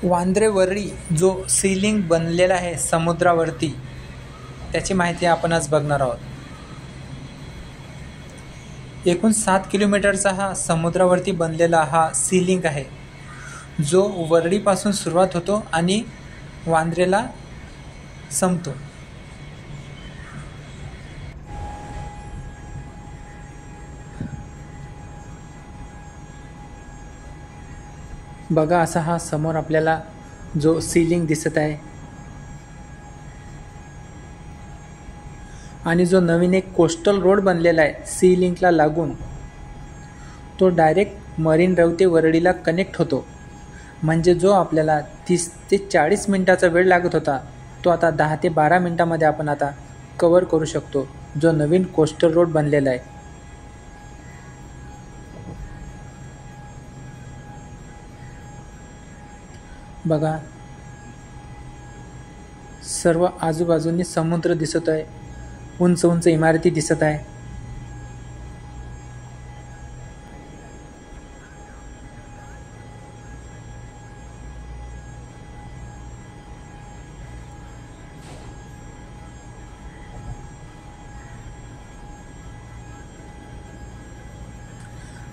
वांद्रे वरळी जो सीलिंग बनलेला आहे समुद्रावरती, त्याची माहिती आपण आज बघणार आहोत. एकूण 7 किलोमीटरचा हा समुद्रावरती बनलेला हा सीलिंग आहे, जो वरळीपासून सुरुवात होतो आणि वांद्रेला संपतो. बघा, असा हा समोर आपल्याला जो सीलिंग दिसत आहे आणि जो नवीन एक कोस्टल रोड बनलेला आहे सी लिंकला लागून, तो डायरेक्ट मरीन ड्राइव्ह ते वरळीला कनेक्ट होतो. म्हणजे जो आपल्याला 30 ते 40 मिनटाचा वेळ लागत होता, तो आता 10 ते 12 मिनटामध्ये आपण आता कवर करू शकतो, जो नवीन कोस्टल रोड बनलेला आहे. बघा, सर्व आजूबाजूनी समुद्र दिसत आहे, उंच उंच इमारती दिसत आहे.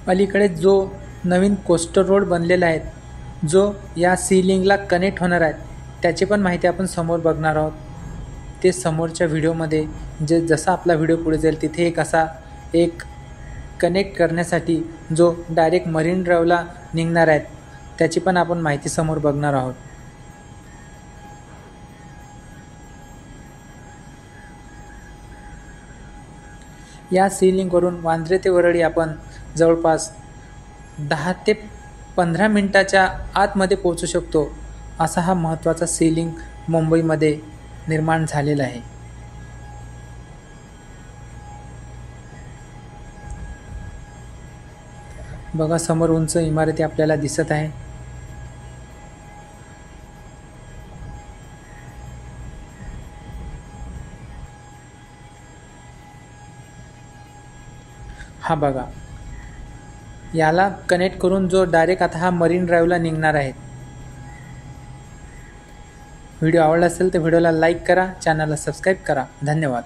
अलीकडे जो नवीन कोस्टल रोड बनलेला आहे, जो या सी लिंकला कनेक्ट होणार आहे, त्याची पण माहिती आपण समोर बघणार आहोत. ते समोरच्या व्हिडिओमध्ये जसा आपला व्हिडिओ पुढे जाईल तिथे एक कनेक्ट करण्यासाठी जो डायरेक्ट मरीन ड्राइव्हला निघणार आहेत, त्याची पण आपण माहिती समोर बघणार आहोत. या सी लिंकवरून वांद्रे ते वरळी आपण जवळपास 10 ते 15 मिनटाच्या आतमध्ये पोहोचू शकतो. असा हा महत्त्वाचा सी लिंक मुंबईमध्ये निर्माण झालेला आहे. बघा, समोर उंच इमारती आपल्याला दिसत आहे. हा बघा, याला कनेक्ट करून जो डायरेक्ट आता हा मरीन ड्राइव्हला निघणार आहे. व्हिडिओ आवडला असेल तर व्हिडिओला लाईक करा, चॅनलला सबस्क्राईब करा. धन्यवाद.